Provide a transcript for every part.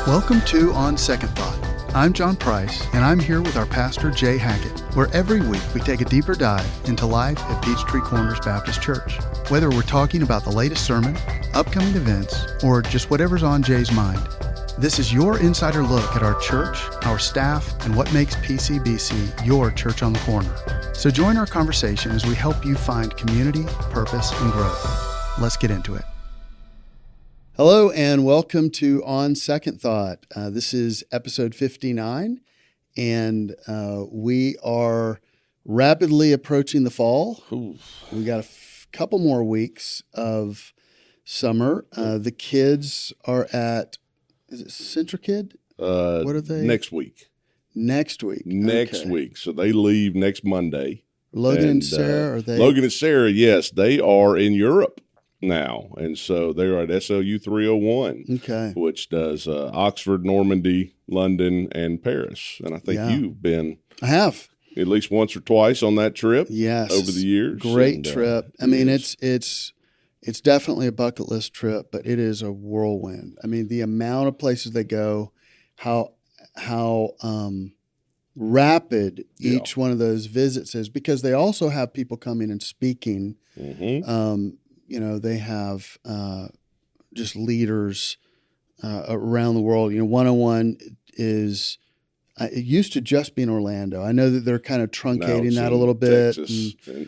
Welcome to On Second Thought. I'm John Price, and I'm here with our pastor, Jay Hackett, where every week we take a deeper dive into life at Peachtree Corners Baptist Church. Whether we're talking about the latest sermon, upcoming events, or just whatever's on Jay's mind, this is your insider look at our church, our staff, and what makes PCBC your church on the corner. So join our conversation as we help you find community, purpose, and growth. Let's get into it. Hello and welcome to On Second Thought. This is episode 59, and we are rapidly approaching the fall. We got a couple more weeks of summer. The kids are at, is it CentriKid? What are they? Next week. Next week. Next week. So they leave next Monday. Logan and Sarah, are they? Logan and Sarah, yes, they are in Europe now, and so they're at SLU 301, which does Oxford, Normandy, London, and Paris. And I think you've been, I have, at least once or twice on that trip. Yes, over the years. Great trip. I mean, it's definitely a bucket list trip, but it is a whirlwind. I mean, the amount of places they go, how rapid each one of those visits is, because they also have people coming and speaking. They have just leaders around the world. 101 is, it used to just be in Orlando. I know that they're kind of truncating that a little bit.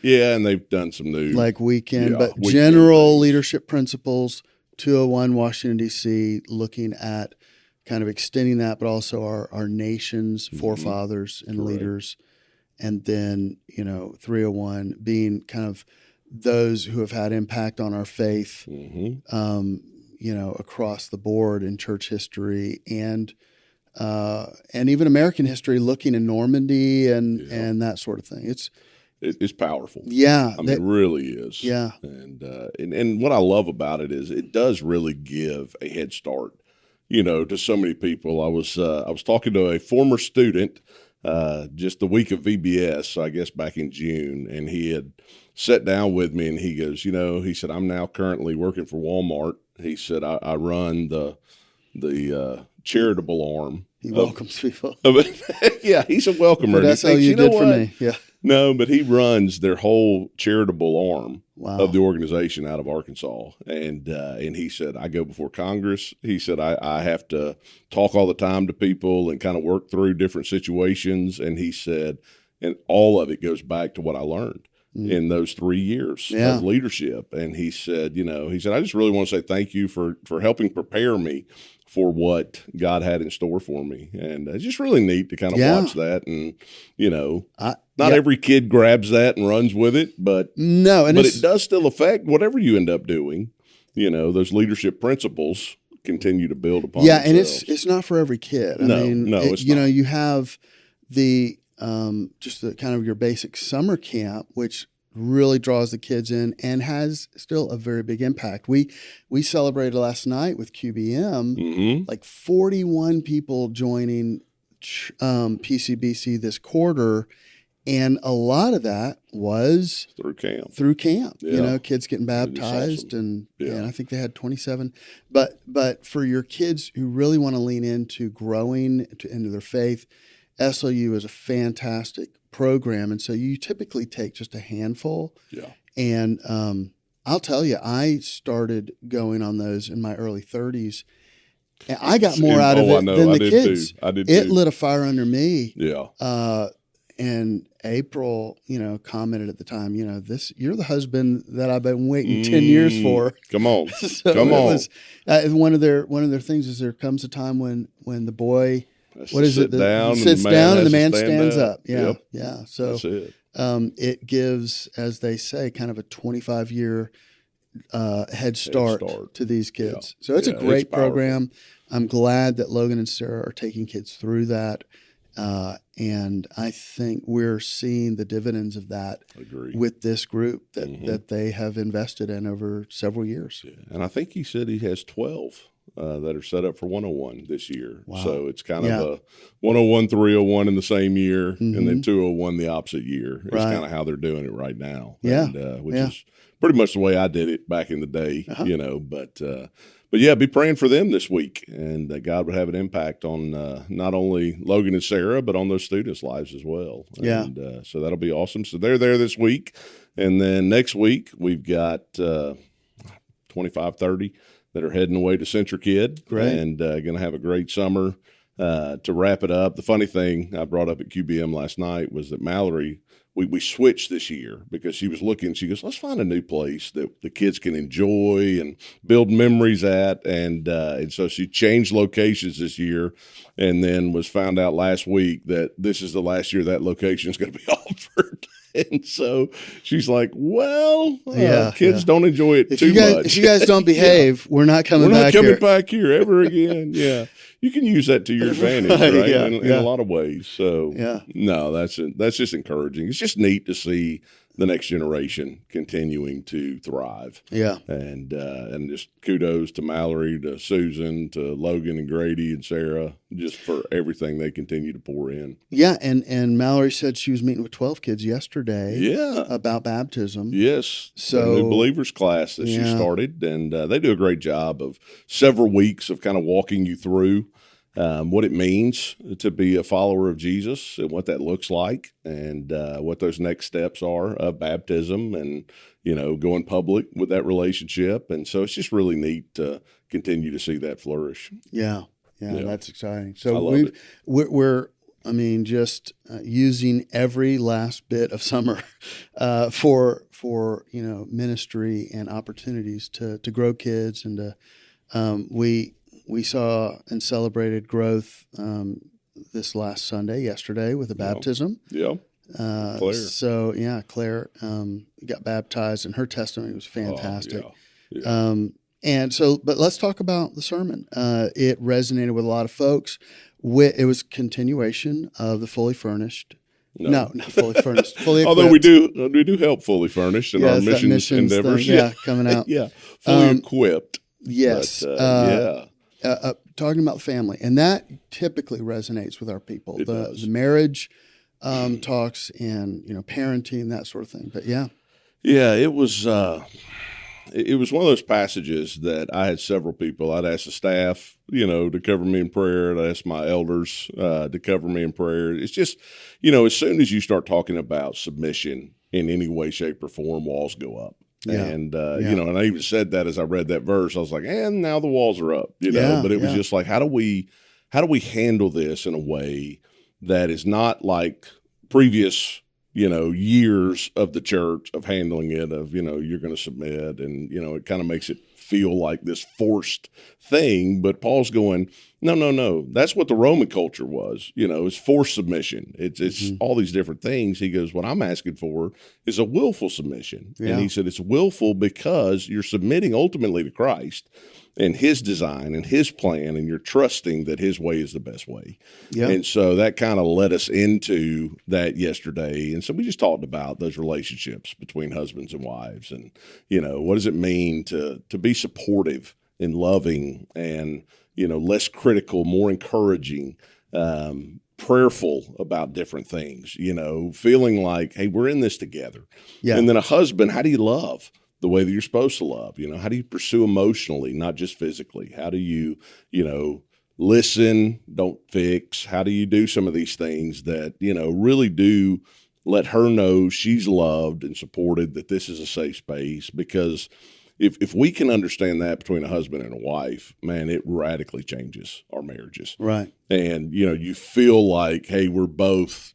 And they've done some new. Like weekend, but general leadership principles, 201 Washington, D.C., looking at kind of extending that, but also our nation's forefathers and leaders. And then, 301 being kind of those who have had impact on our faith, across the board in church history and even American history, looking in Normandy and that sort of thing. It's powerful. Yeah. I mean, it really is. Yeah. And what I love about it is it does really give a head start, to so many people. I was talking to a former student just the week of VBS, so I guess back in June, and he had sat down with me and he goes, he said, I'm now currently working for Walmart. He said, I run the charitable arm. He welcomes people. Yeah, he's a welcomer. That's how you did for me. Yeah. No, but he runs their whole charitable arm of the organization out of Arkansas. And he said, I go before Congress. He said, I have to talk all the time to people and kind of work through different situations. And he said, and all of it goes back to what I learned in those 3 years of leadership. And he said, I just really want to say thank you for helping prepare me for what God had in store for me. And it's just really neat to kind of watch that. And, not every kid grabs that and runs with it, but it does still affect whatever you end up doing. Those leadership principles continue to build upon themselves. And it's not for every kid. It's not. You have the just the kind of your basic summer camp, which really draws the kids in and has still a very big impact. We celebrated last night with QBM, like 41 people joining PCBC this quarter, and a lot of that was through camp. Yeah. Kids getting baptized, awesome. And I think they had 27. But for your kids who really want to lean into growing into their faith, SLU is a fantastic program, and so you typically take just a handful. Yeah. And I'll tell you, I started going on those in my early 30s, and I got more out of it than the kids. I did it too. lit a fire under me. Yeah. And April, commented at the time, you're the husband that I've been waiting 10 years for. Come on. Come on. One of their things is there comes a time when the boy, sits down and the man stands up. Yeah. Yep. Yeah. So that's it. It gives, as they say, kind of a 25-year head start to these kids. Yeah. So it's a great program. I'm glad that Logan and Sarah are taking kids through that. And I think we're seeing the dividends of that with this group that they have invested in over several years. Yeah. And I think he said he has 12 that are set up for 101 this year. Wow. So it's kind of a 101, 301 in the same year, and then 201 the opposite year. It's kind of how they're doing it right now. Yeah. And, which is pretty much the way I did it back in the day, yeah, be praying for them this week, and that God would have an impact on not only Logan and Sarah, but on those students' lives as well. Yeah. And so that'll be awesome. So they're there this week. And then next week, we've got 25, 30 that are heading away to CentriKid. Great. And going to have a great summer. To wrap it up, the funny thing I brought up at QBM last night was that Mallory, we switched this year because she was looking. She goes, let's find a new place that the kids can enjoy and build memories at. And so she changed locations this year, and then was found out last week that this is the last year that location is going to be offered. And so she's like, well, kids don't enjoy it too much. If you guys don't behave, we're not coming back here ever again. Yeah. You can use that to your advantage, right? In a lot of ways. So, no, that's just encouraging. It's just neat to see the next generation continuing to thrive. Yeah. And just kudos to Mallory, to Susan, to Logan and Grady and Sarah, just for everything they continue to pour in. Yeah, and Mallory said she was meeting with 12 kids yesterday. Yeah. About baptism. Yes. So the new believers class that she started, and they do a great job of several weeks of kind of walking you through what it means to be a follower of Jesus and what that looks like, and what those next steps are of baptism, and, going public with that relationship. And so it's just really neat to continue to see that flourish. Yeah, that's exciting. So we're just using every last bit of summer for ministry and opportunities to grow kids, and we saw and celebrated growth this last Sunday, yesterday, with a baptism. Yeah. Claire. So, Claire got baptized, and her testimony was fantastic. But let's talk about the sermon. It resonated with a lot of folks. It was a continuation of the Fully Furnished. No, not Fully Furnished. Fully Equipped. Although we do help Fully Furnished in our missions endeavors. Thing, coming out. Fully Equipped. Yes. Talking about family, and that typically resonates with our people. The marriage talks, and parenting, that sort of thing. But it was one of those passages that I had several people. I'd ask the staff, to cover me in prayer. I'd ask my elders to cover me in prayer. It's just, as soon as you start talking about submission in any way, shape, or form, walls go up. Yeah. And, and I even said that as I read that verse. I was like, and now the walls are up, but it was just like, how do we handle this in a way that is not like previous, years of the church of handling it, of, you're going to submit, and, it kind of makes it feel like this forced thing. But Paul's going, no. That's what the Roman culture was. It's forced submission. It's all these different things. He goes, what I'm asking for is a willful submission. Yeah. And he said, it's willful because you're submitting ultimately to Christ and his design and his plan, and you're trusting that his way is the best way. Yeah. And so that kind of led us into that yesterday. And so we just talked about those relationships between husbands and wives, and, what does it mean to be supportive and loving, and, less critical, more encouraging, prayerful about different things, feeling like, hey, we're in this together. Yeah. And then a husband, how do you love the way that you're supposed to love? How do you pursue emotionally, not just physically? How do you, listen, don't fix? How do you do some of these things that, really do let her know she's loved and supported, that this is a safe space? Because if we can understand that between a husband and a wife, man, it radically changes our marriages. Right. And, you feel like, hey, we're both,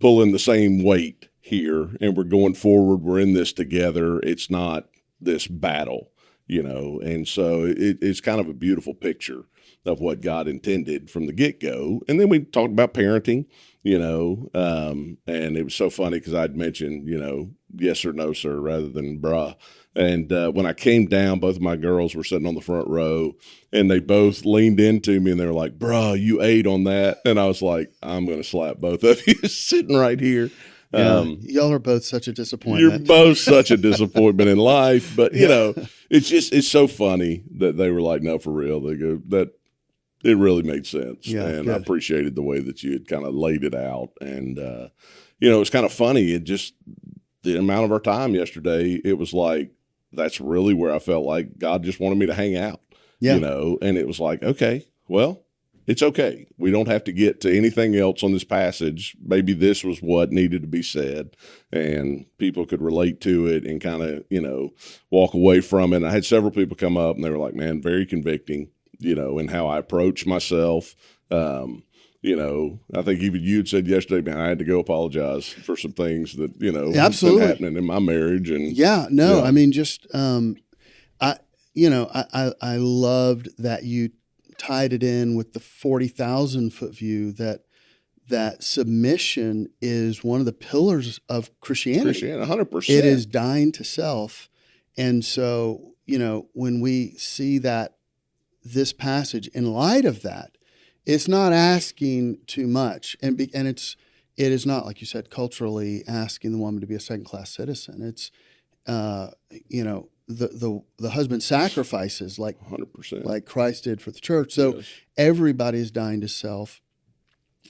pulling the same weight here, and we're going forward. We're in this together. It's not this battle, and so it's kind of a beautiful picture of what God intended from the get-go. And then we talked about parenting, and it was so funny because I'd mentioned, yes or no, sir, rather than bruh. And when I came down, both of my girls were sitting on the front row, and they both leaned into me, and they were like, bruh, you ate on that. And I was like, I'm going to slap both of you sitting right here. Y'all are both such a disappointment. You're both such a disappointment in life. But, it's so funny that they were like, no, for real. They go, that it really made sense. Yeah, and good. I appreciated the way that you had kind of laid it out. And, it was kind of funny. It just, the amount of our time yesterday, it was like that's really where I felt like God just wanted me to hang out, Yeah. and it was like, okay, well, it's okay. We don't have to get to anything else on this passage. Maybe this was what needed to be said, and people could relate to it and kind of, walk away from it. And I had several people come up and they were like, man, very convicting, in how I approach myself. I think even you had said yesterday, man, I had to go apologize for some things that, Absolutely. been happening in my marriage. And I mean, just, I loved that you tied it in with the 40,000 foot view that submission is one of the pillars of Christianity. 100%. It is dying to self. And so, when we see that this passage in light of that, it's not asking too much, and it is not, like you said, culturally asking the woman to be a second-class citizen. It's the husband sacrifices like 100%, like Christ did for the church. So everybody is dying to self,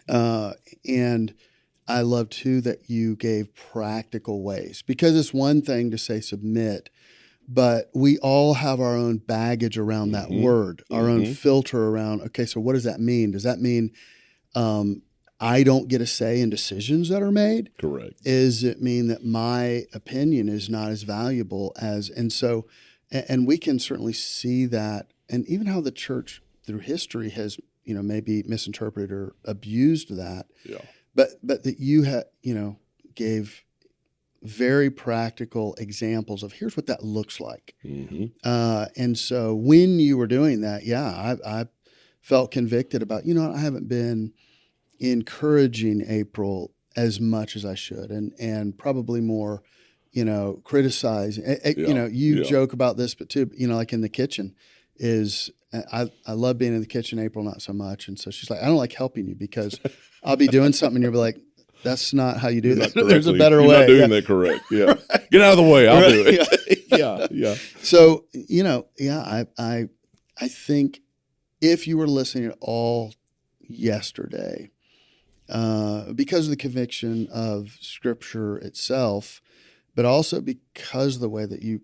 and I love too that you gave practical ways, because it's one thing to say submit, but we all have our own baggage around that word, our own filter around, okay, so what does that mean? Does that mean I don't get a say in decisions that are made? Correct. Does it mean that my opinion is not as valuable as, and we can certainly see that, and even how the church through history has, maybe misinterpreted or abused that. Yeah. But that you gave very practical examples of here's what that looks like. And so when you were doing that, I felt convicted about, I haven't been encouraging April as much as I should, and probably more, criticizing. You joke about this, but too, like in the kitchen is, I love being in the kitchen, April not so much. And so she's like, I don't like helping you because I'll be doing something and you'll be like, that's not how you do that. There's a better way. You're not doing that correct. Yeah. Right. Get out of the way. I'll do it. Yeah. So, I think if you were listening at all yesterday, because of the conviction of Scripture itself, but also because of the way that you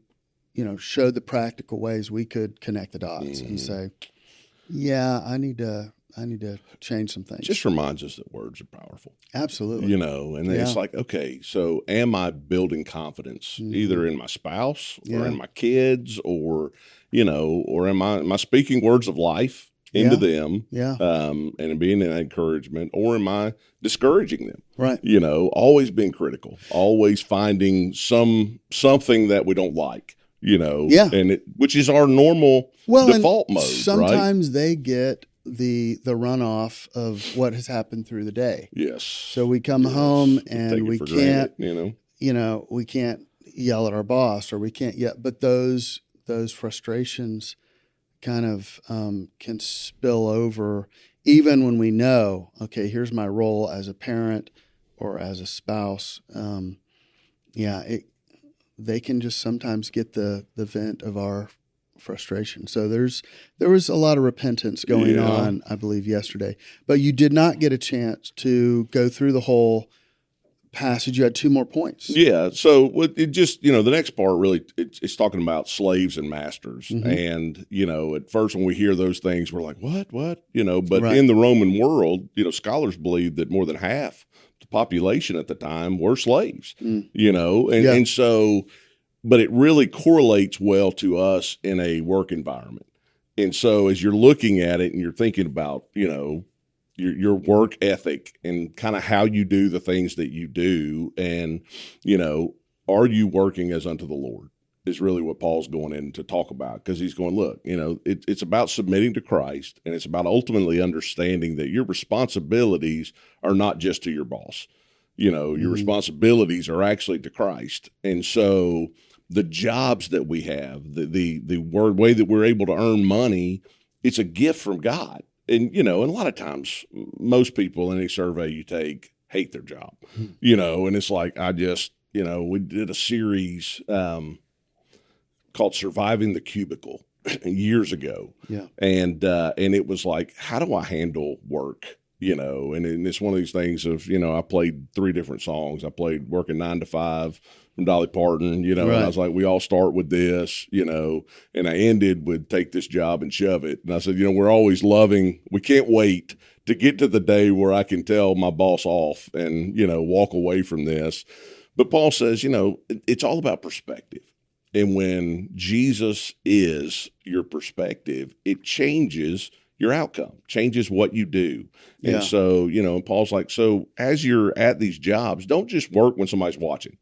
showed the practical ways we could connect the dots and say, I need to change some things. Just reminds us that words are powerful. Absolutely. And it's like, okay, so am I building confidence either in my spouse or in my kids or am I speaking words of life into them and being an encouragement, or am I discouraging them? Right. Always being critical, always finding something that we don't like, and which is our normal default mode. Sometimes they get the runoff of what has happened through the day. Yes. So we come home and we can't, granted, we can't yell at our boss, or we can't yet, but those frustrations kind of can spill over even when we know, okay, here's my role as a parent or as a spouse. They can just sometimes get the vent of our frustration. So there was a lot of repentance going on, I believe, yesterday. But you did not get a chance to go through the whole passage. You had two more points. Yeah. So it just, the next part really, it's talking about slaves and masters. And, at first when we hear those things, we're like, what? But in the Roman world, scholars believe that more than half the population at the time were slaves, and so, but it really correlates well to us in a work environment. And so as you're looking at it and you're thinking about, your work ethic and kind of how you do the things that you do, and, are you working as unto the Lord is really what Paul's going in to talk about, because he's going, look, it's about submitting to Christ, and it's about ultimately understanding that your responsibilities are not just to your boss. Your responsibilities are actually to Christ. And so the jobs that we have, the way that we're able to earn money, it's a gift from God. And, and a lot of times most people in any survey you take hate their job, and it's like, we did a series called Surviving the Cubicle years ago. Yeah. And it was like, how do I handle work, and it's one of these things of, I played 3 different songs. I played Working 9 to 5 from Dolly Parton, Right. and I was like, we all start with this, and I ended with Take This Job and Shove It. And I said, we're always loving, we can't wait to get to the day where I can tell my boss off and, walk away from this. But Paul says, it's all about perspective. And when Jesus is your perspective, it changes your outcome, changes what you do. And so, and Paul's like, so as you're at these jobs, don't just work when somebody's watching,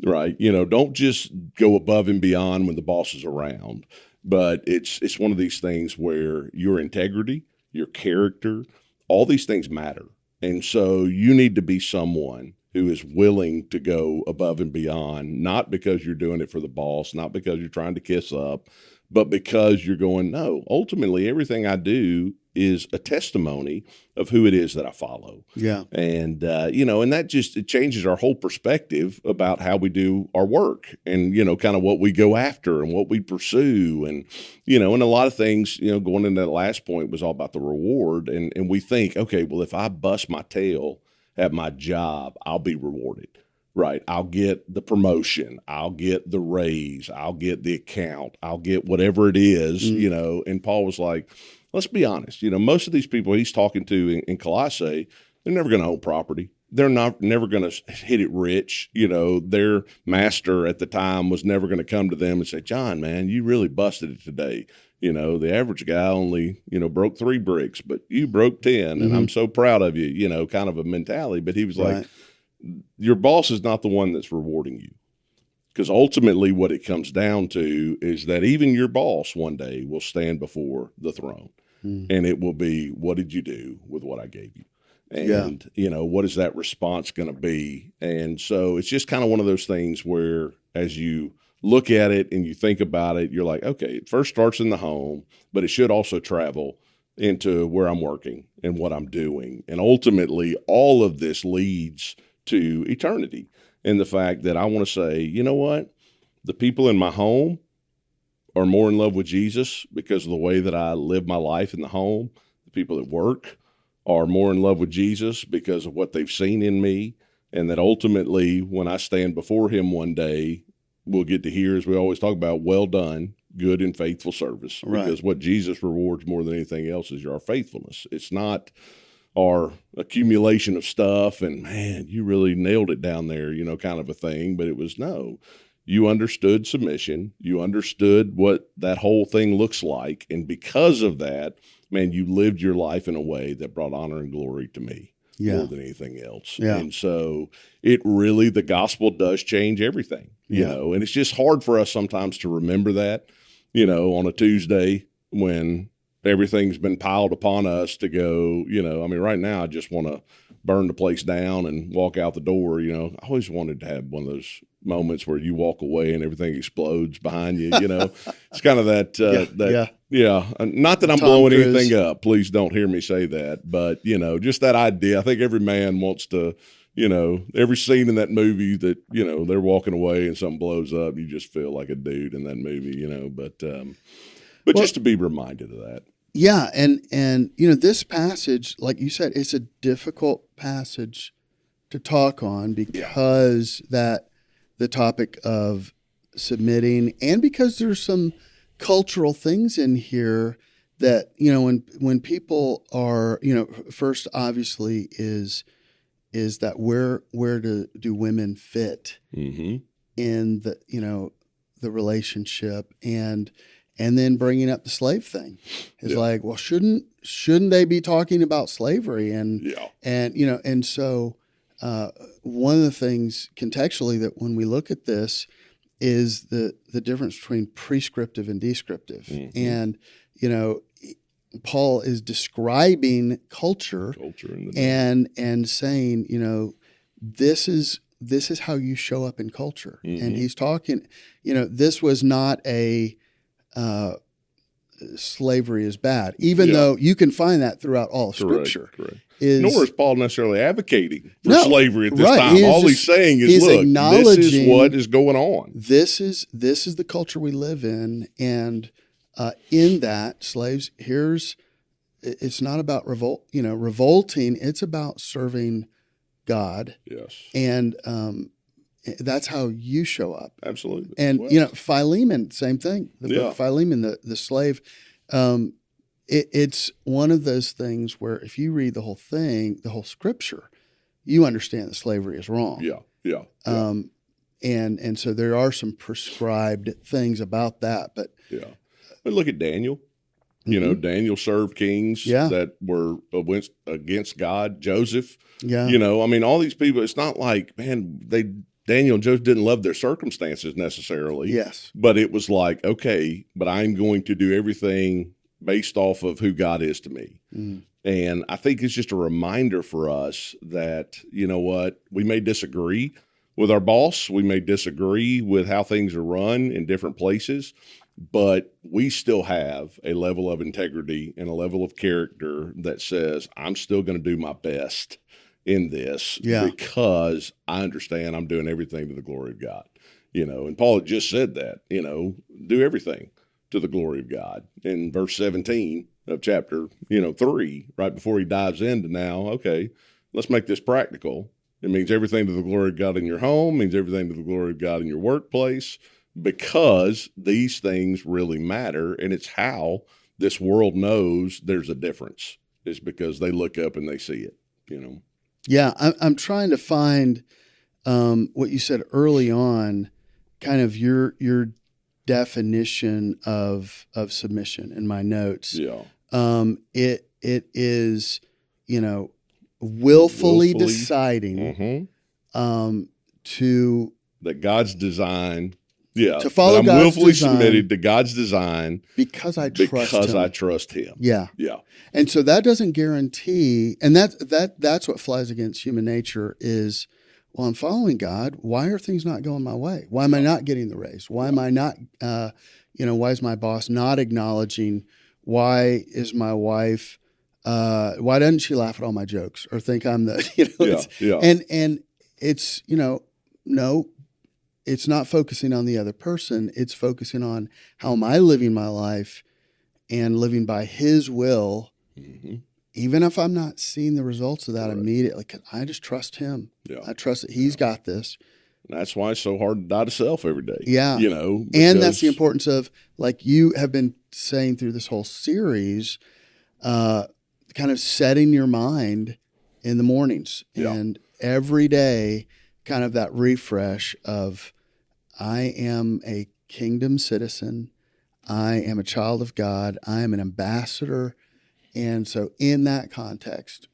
right? Don't just go above and beyond when the boss is around. But it's one of these things where your integrity, your character, all these things matter. And so you need to be someone who is willing to go above and beyond, not because you're doing it for the boss, not because you're trying to kiss up, but because you're going, no, ultimately everything I do is a testimony of who it is that I follow. Yeah. And, and that just, it changes our whole perspective about how we do our work and, kind of what we go after and what we pursue. And, and a lot of things, going into that last point was all about the reward. And we think, okay, well, if I bust my tail at my job, I'll be rewarded. Right. I'll get the promotion. I'll get the raise. I'll get the account. I'll get whatever it is, And Paul was like, let's be honest. Most of these people he's talking to in Colossae, they're never going to own property. They're never going to hit it rich. Their master at the time was never going to come to them and say, John, man, you really busted it today. The average guy only, broke 3 bricks, but you broke 10 and I'm so proud of you, kind of a mentality. But he was like, your boss is not the one that's rewarding you, because ultimately what it comes down to is that even your boss one day will stand before the throne and it will be, what did you do with what I gave you? And, what is that response going to be? And so it's just kind of one of those things where as you look at it and you think about it, you're like, okay, it first starts in the home, but it should also travel into where I'm working and what I'm doing. And ultimately all of this leads to eternity, and the fact that I want to say, you know what, the people in my home are more in love with Jesus because of the way that I live my life in the home. The people at work are more in love with Jesus because of what they've seen in me, and that ultimately when I stand before him one day, we'll get to hear, as we always talk about, well done, good and faithful service. Right. Because what Jesus rewards more than anything else is our faithfulness. It's not our accumulation of stuff and, man, you really nailed it down there, kind of a thing. But it was, no, you understood submission. You understood what that whole thing looks like. And because of that, man, you lived your life in a way that brought honor and glory to me more than anything else. Yeah. And so it really, the gospel does change everything, and it's just hard for us sometimes to remember that, on a Tuesday when everything's been piled upon us to go, right now I just want to burn the place down and walk out the door. I always wanted to have one of those moments where you walk away and everything explodes behind you. It's kind of that, not that I'm Tom blowing Cruise. Anything up. Please don't hear me say that. But, just that idea. I think every man wants to, every scene in that movie that, they're walking away and something blows up, you just feel like a dude in that movie, but just to be reminded of that. Yeah. And, this passage, like you said, it's a difficult passage to talk on because that the topic of submitting, and because there's some cultural things in here that, when people are, first obviously is that where do women fit in the, the relationship, and then bringing up the slave thing is like, well, shouldn't they be talking about slavery? And so one of the things contextually that when we look at this is the difference between prescriptive and descriptive. And, Paul is describing culture and saying, this is how you show up in culture. And he's talking, this was not a slavery is bad, even though you can find that throughout all of Scripture. Correct. Nor is Paul necessarily advocating for slavery at this time. All he's saying is, look, this is what is going on. This is the culture we live in, and in that, slaves, here's it's not about revolting. It's about serving God. Yes. And that's how you show up. Absolutely. And, Philemon, same thing. The book of Philemon, the slave, it's one of those things where if you read the whole thing, the whole scripture, you understand that slavery is wrong. Yeah. And so there are some prescribed things about that. But look at Daniel. Daniel served kings that were against God. Joseph. Yeah. All these people, it's not like, man, Daniel and Joseph didn't love their circumstances necessarily. Yes. But it was like, okay, but I'm going to do everything based off of who God is to me. Mm. And I think it's just a reminder for us that, we may disagree with our boss. We may disagree with how things are run in different places, but we still have a level of integrity and a level of character that says, I'm still going to do my best in this because I understand I'm doing everything to the glory of God. And Paul had just said that, do everything to the glory of God in verse 17 of chapter, 3, right before he dives into now, okay, let's make this practical. It means everything to the glory of God in your home, means everything to the glory of God in your workplace, because these things really matter. And it's how this world knows there's a difference. It's because they look up and they see it, Yeah, I'm trying to find what you said early on, kind of your definition of submission in my notes. Yeah. It is, willfully deciding to that God's design. Yeah, to follow I'm God's willfully design submitted to God's design because I trust Him. Yeah. And so that doesn't guarantee, and that's what flies against human nature is, well, I'm following God. Why are things not going my way? Why am I not getting the raise? Why am I not, why is my boss not acknowledging? Why is my wife, why doesn't she laugh at all my jokes or think I'm the, and it's, no, it's not focusing on the other person. It's focusing on how am I living my life and living by His will, even if I'm not seeing the results of that immediately. I just trust Him. Yeah. I trust that He's got this. That's why it's so hard to die to self every day. Yeah. And that's the importance of, like you have been saying through this whole series, kind of setting your mind in the mornings and every day, kind of that refresh of, I am a kingdom citizen. I am a child of God. I am an ambassador. And so in that context,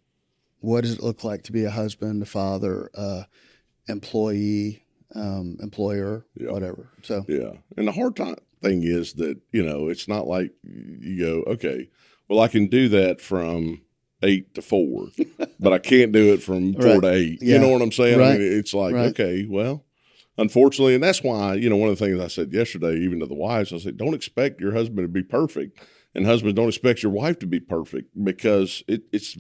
what does it look like to be a husband, a father, employee, employer, whatever? So and the hard thing is that, it's not like you go, okay, well, I can do that from 8 to 4, but I can't do it from 4 to 8. You know what I'm saying? Right. It's like, okay, well, unfortunately, and that's why, one of the things I said yesterday, even to the wives, I said, don't expect your husband to be perfect. And husbands, don't expect your wife to be perfect, because it's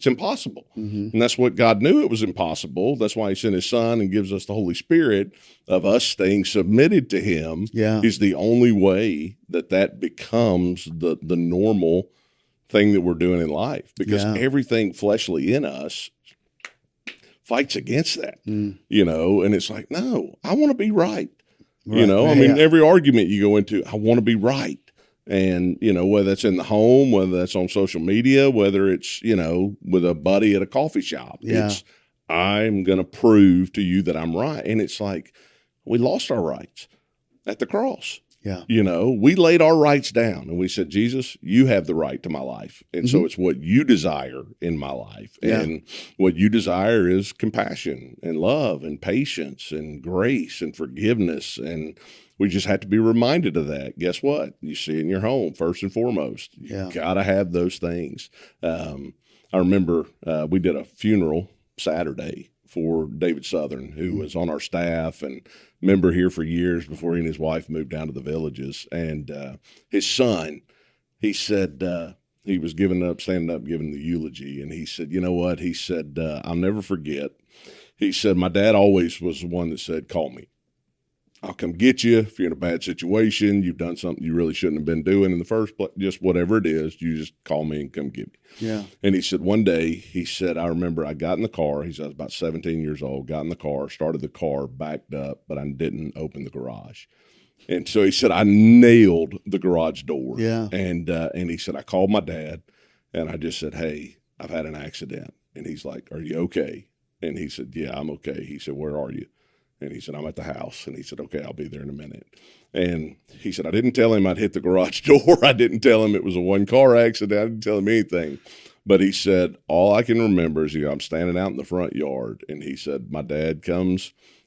impossible. Mm-hmm. And that's what God knew it was impossible. That's why He sent His Son and gives us the Holy Spirit of us staying submitted to Him is the only way that becomes the normal thing that we're doing in life, because everything fleshly in us fights against that, and it's like, no, I want to be right. Every argument you go into, I want to be right. And, whether it's in the home, whether that's on social media, whether it's, with a buddy at a coffee shop, it's, I'm going to prove to you that I'm right. And it's like, we lost our rights at the cross. Yeah. We laid our rights down and we said, Jesus, you have the right to my life. And so it's what you desire in my life. Yeah. And what you desire is compassion and love and patience and grace and forgiveness. And we just have to be reminded of that. Guess what? You see in your home, first and foremost. You got to have those things. I remember we did a funeral Saturday for David Southern, who was on our staff and member here for years before he and his wife moved down to the Villages. And his son, he said, he was standing up, giving the eulogy. And he said, you know what? He said, I'll never forget. He said, my dad always was the one that said, call me. I'll come get you if you're in a bad situation. You've done something you really shouldn't have been doing in the first place. Just whatever it is, you just call me and come get me. Yeah. And he said, one day, he said, I remember I got in the car. He said, I was about 17 years old, got in the car, started the car, backed up, but I didn't open the garage. And so he said, I nailed the garage door. Yeah. And he said, I called my dad and I just said, hey, I've had an accident. And he's like, are you okay? And he said, yeah, I'm okay. He said, where are you? And he said, I'm at the house. And he said, okay, I'll be there in a minute. And he said, I didn't tell him I'd hit the garage door. I didn't tell him it was a one-car accident. I didn't tell him anything. But he said, all I can remember is, I'm standing out in the front yard. And he said, my dad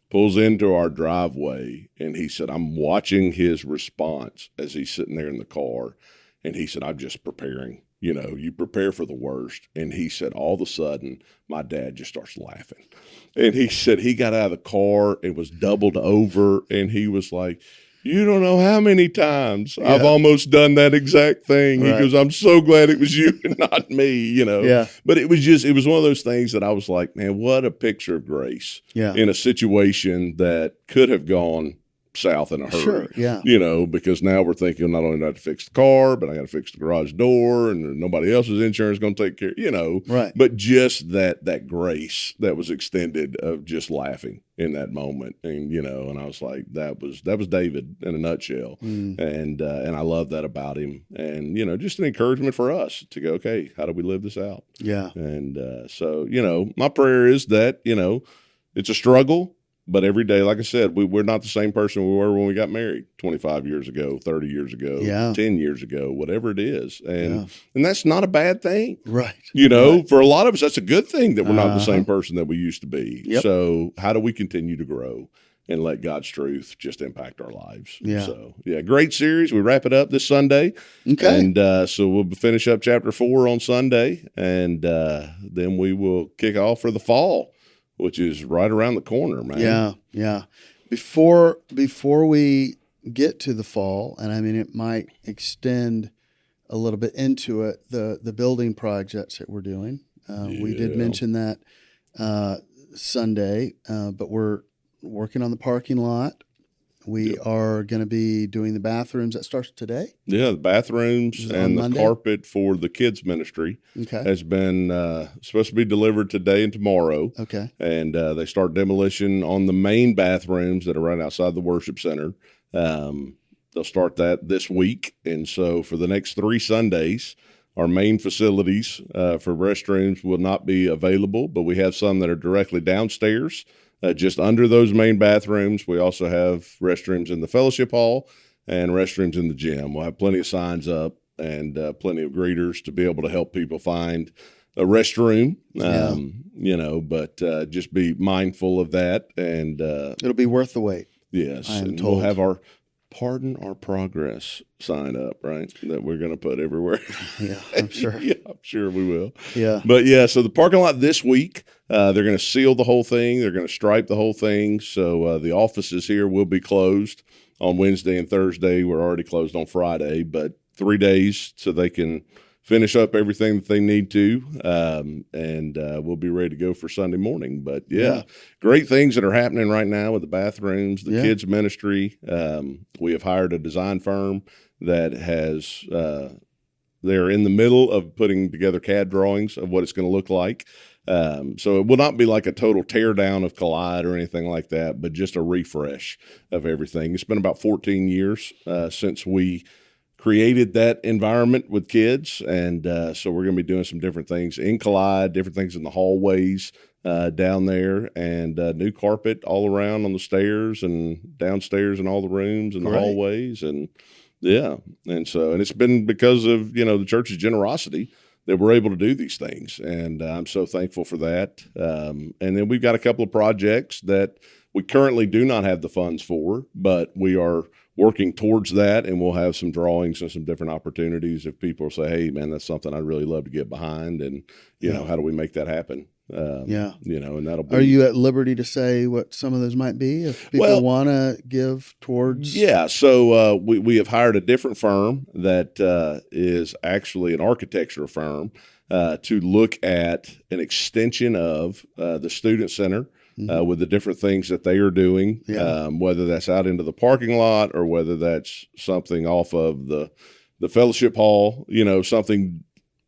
pulls into our driveway. And he said, I'm watching his response as he's sitting there in the car. And he said, I'm just preparing. You prepare for the worst. And he said, all of a sudden, my dad just starts laughing. And he said he got out of the car and was doubled over. And he was like, you don't know how many times I've almost done that exact thing. Right. He goes, I'm so glad it was you and not me, Yeah. But it was one of those things that I was like, man, what a picture of grace in a situation that could have gone south in a hurry. Sure, yeah. Because now we're thinking not only do I have to fix the car, but I got to fix the garage door, and nobody else's insurance is going to take care, Right. But just that grace that was extended of just laughing in that moment. And, and I was like, that was David in a nutshell. And I love that about him. And, just an encouragement for us to go, okay, how do we live this out? Yeah. And so, my prayer is that, it's a struggle. But every day, like I said, we're not the same person we were when we got married 25 years ago, 30 years ago, 10 years ago, whatever it is. And that's not a bad thing. Right. For a lot of us, that's a good thing that we're not the same person that we used to be. Yep. So how do we continue to grow and let God's truth just impact our lives? Yeah. So, great series. We wrap it up this Sunday. Okay. And so we'll finish up chapter 4 on Sunday, and then we will kick off for the fall, which is right around the corner, man. Yeah. Before we get to the fall, and I mean it might extend a little bit into it, the building projects that we're doing. We did mention that Sunday, but we're working on the parking lot. We are going to be doing the bathrooms. That starts today? Yeah, the bathrooms and the carpet for the kids ministry has been supposed to be delivered today and tomorrow. Okay. And they start demolition on the main bathrooms that are right outside the worship center. They'll start that this week. And so for the next 3 Sundays, our main facilities for restrooms will not be available, but we have some that are directly downstairs. Just under those main bathrooms. We also have restrooms in the fellowship hall and restrooms in the gym. We'll have plenty of signs up and plenty of greeters to be able to help people find a restroom, but just be mindful of that. And it'll be worth the wait. Yes. I am and told. We'll have our Pardon Our Progress sign up, right? That we're going to put everywhere. Yeah, I'm sure. I'm sure we will. Yeah. But so the parking lot this week, they're going to seal the whole thing. They're going to stripe the whole thing. So the offices here will be closed on Wednesday and Thursday. We're already closed on Friday, but 3 days so they can finish up everything that they need to, and we'll be ready to go for Sunday morning. But, great things that are happening right now with the bathrooms, the kids' ministry. We have hired a design firm that has they're in the middle of putting together CAD drawings of what it's going to look like. So it will not be like a total tear down of Collide or anything like that, but just a refresh of everything. It's been about 14 years since we created that environment with kids. And so we're going to be doing some different things in Collide, different things in the hallways down there, and new carpet all around on the stairs and downstairs in all the rooms and the hallways. And and it's been because of, the church's generosity that we're able to do these things. And I'm so thankful for that. And then we've got a couple of projects that we currently do not have the funds for, but we are working towards that, and we'll have some drawings and some different opportunities if people say, hey, man, that's something I'd really love to get behind. And, how do we make that happen? And that'll be. Are you at liberty to say what some of those might be if people want to give towards? Yeah. So we have hired a different firm that is actually an architecture firm to look at an extension of the student center with the different things that they are doing, whether that's out into the parking lot or whether that's something off of the fellowship hall, something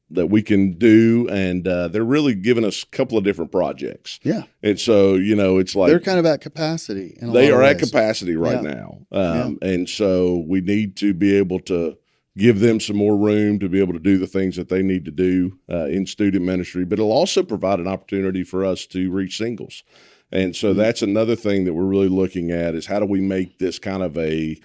that we can do. And they're really giving us a couple of different projects. Yeah. And so, it's like they're kind of at capacity. They are at capacity right now. And so we need to be able to give them some more room to be able to do the things that they need to do in student ministry, but it'll also provide an opportunity for us to reach singles. And so that's another thing that we're really looking at is how do we make this kind of a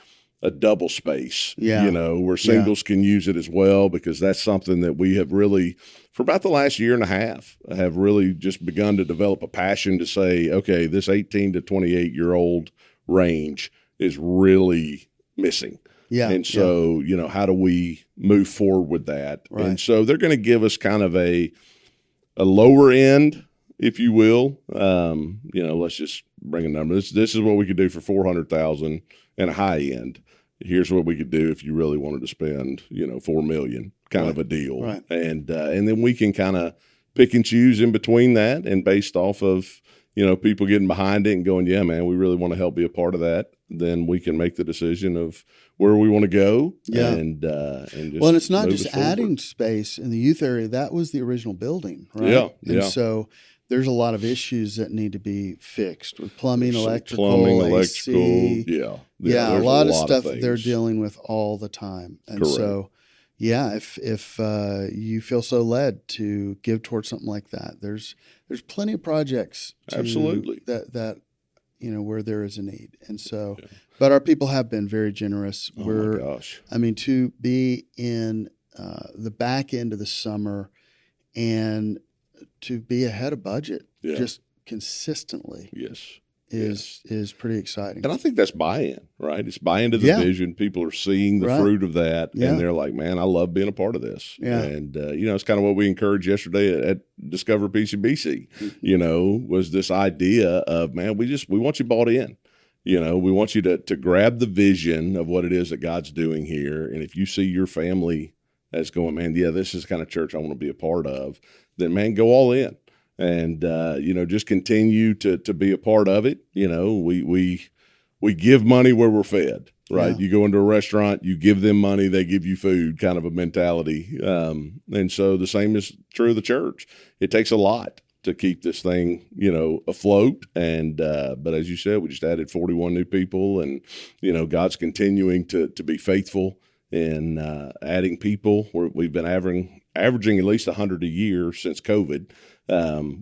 double space, where singles can use it as well, because that's something that we have really, for about the last year and a half, have really just begun to develop a passion to say, okay, this 18 to 28-year-old range is really missing. Yeah. And so, how do we move forward with that? Right. And so they're going to give us kind of a lower end, if you will. Let's just bring a number. This is what we could do for $400,000, and a high end. Here's what we could do if you really wanted to spend, $4 million, kind of a deal. Right. And then we can kind of pick and choose in between that, and based off of, people getting behind it and going, yeah, man, we really want to help be a part of that. Then we can make the decision of where we want to go. Yeah. And just and it's not move just us forward. adding space in the youth area. That was the original building, right? Yeah. And so there's a lot of issues that need to be fixed with plumbing, electrical, AC. Yeah. A lot of stuff that they're dealing with all the time. And Correct. so, if you feel so led to give towards something like that, there's plenty of projects Absolutely that where there is a need. And so, but our people have been very generous. Oh my gosh. I mean, to be in the back end of the summer and to be ahead of budget just consistently is pretty exciting. And I think that's buy-in, right? It's buy-in to the vision. People are seeing the fruit of that, and they're like, man, I love being a part of this. Yeah. And, it's kind of what we encouraged yesterday at Discover PCBC, was this idea of, man, we want you bought in. We want you to grab the vision of what it is that God's doing here. And if you see your family as going, man, this is the kind of church I want to be a part of, then, man, go all in. And, just continue to be a part of it. We give money where we're fed, right? Yeah. You go into a restaurant, you give them money, they give you food, kind of a mentality. And so the same is true of the church. It takes a lot to keep this thing, afloat. And, but as you said, we just added 41 new people, and, God's continuing to be faithful in adding people. We've been averaging at least 100 a year since COVID,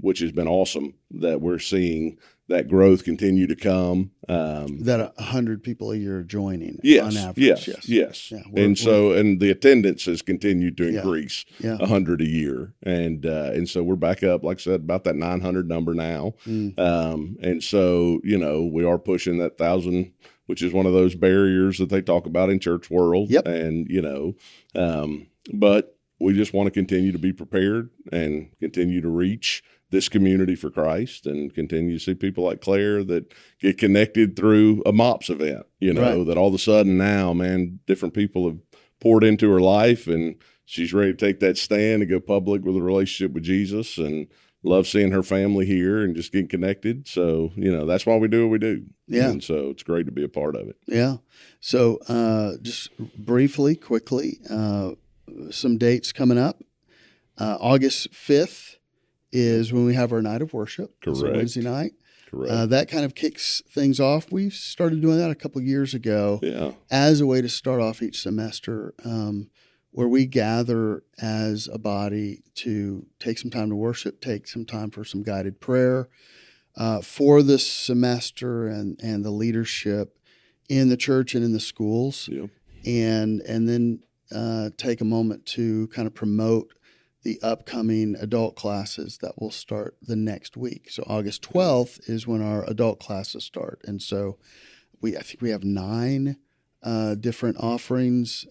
which has been awesome that we're seeing that growth continue to come. That 100 people a year are joining yes, on average. Yes. Yeah, and the attendance has continued to increase 100 a year. And so we're back up, like I said, about that 900 number now. And so, we are pushing that 1,000, which is one of those barriers that they talk about in church world. Yep. And, but we just want to continue to be prepared and continue to reach this community for Christ, and continue to see people like Claire that get connected through a MOPS event, that all of a sudden now, man, different people have poured into her life, and she's ready to take that stand and go public with a relationship with Jesus, and love seeing her family here and just getting connected. So, that's why we do what we do. Yeah. And so it's great to be a part of it. Yeah. So just quickly, some dates coming up. August 5th is when we have our night of worship. Correct. It's a Wednesday night. Correct. That kind of kicks things off. We started doing that a couple of years ago as a way to start off each semester, where we gather as a body to take some time to worship, take some time for some guided prayer for the semester and the leadership in the church and in the schools. Yep. And then take a moment to kind of promote the upcoming adult classes that will start the next week. So August 12th is when our adult classes start. And so I think we have 9 different offerings.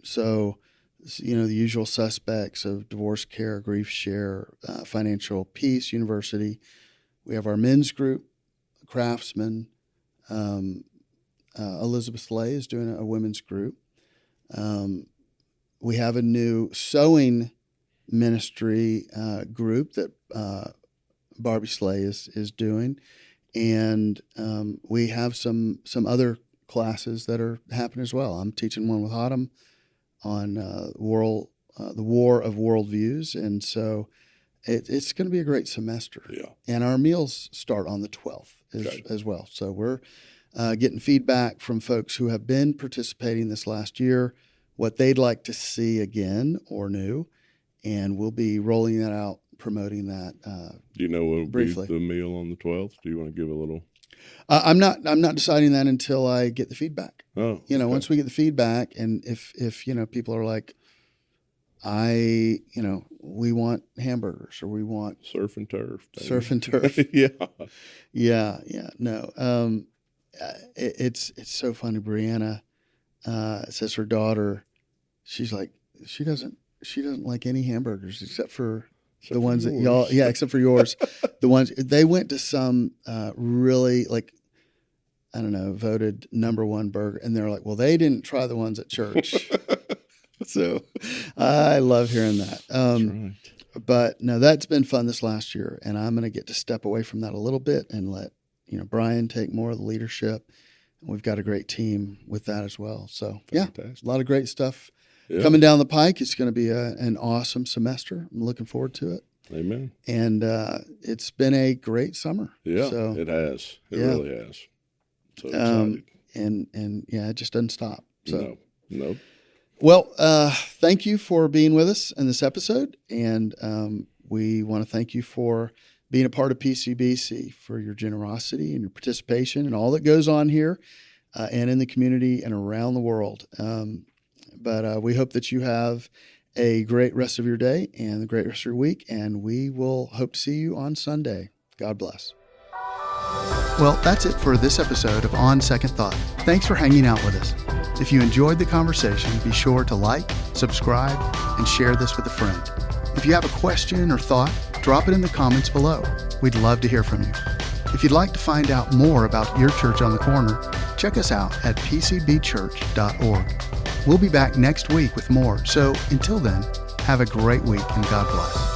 So, the usual suspects of divorce care, grief share, financial peace, university. We have our men's group, Craftsman. Elizabeth Lay is doing a women's group. We have a new sewing ministry group that Barbie Slay is doing. And we have some other classes that are happening as well. I'm teaching one with Autumn on the War of Worldviews. And so it's going to be a great semester. Yeah. And our meals start on the 12th as well. So we're getting feedback from folks who have been participating this last year, what they'd like to see again or new. And we'll be rolling that out, promoting that. Do you know what will be briefly. the meal on the 12th? Do you want to give a little? I'm not deciding that until I get the feedback. Oh, Once we get the feedback, and if people are like, we want hamburgers or we want surf and turf. Baby. Surf and turf. Yeah. No. It's so funny. Brianna says her daughter, she's like, she doesn't like any hamburgers except for the ones that y'all, except for yours. The ones they went to some really I don't know, voted number one burger, and they're like, well, they didn't try the ones at church. So I love hearing that. That's right. But no, that's been fun this last year, and I'm going to get to step away from that a little bit and let Brian take more of the leadership. And we've got a great team with that as well. So Fantastic. a lot of great stuff. Yeah. Coming down the pike, it's going to be an awesome semester. I'm looking forward to it. Amen. And it's been a great summer. Yeah, so, it has. It really has. So excited. And it just doesn't stop. So No. Well, thank you for being with us in this episode, and we want to thank you for being a part of PCBC, for your generosity and your participation and all that goes on here and in the community and around the world. But we hope that you have a great rest of your day and a great rest of your week, and we will hope to see you on Sunday. God bless. Well, that's it for this episode of On Second Thought. Thanks for hanging out with us. If you enjoyed the conversation, be sure to like, subscribe, and share this with a friend. If you have a question or thought, drop it in the comments below. We'd love to hear from you. If you'd like to find out more about your church on the corner, check us out at pcbchurch.org. We'll be back next week with more. So until then, have a great week and God bless.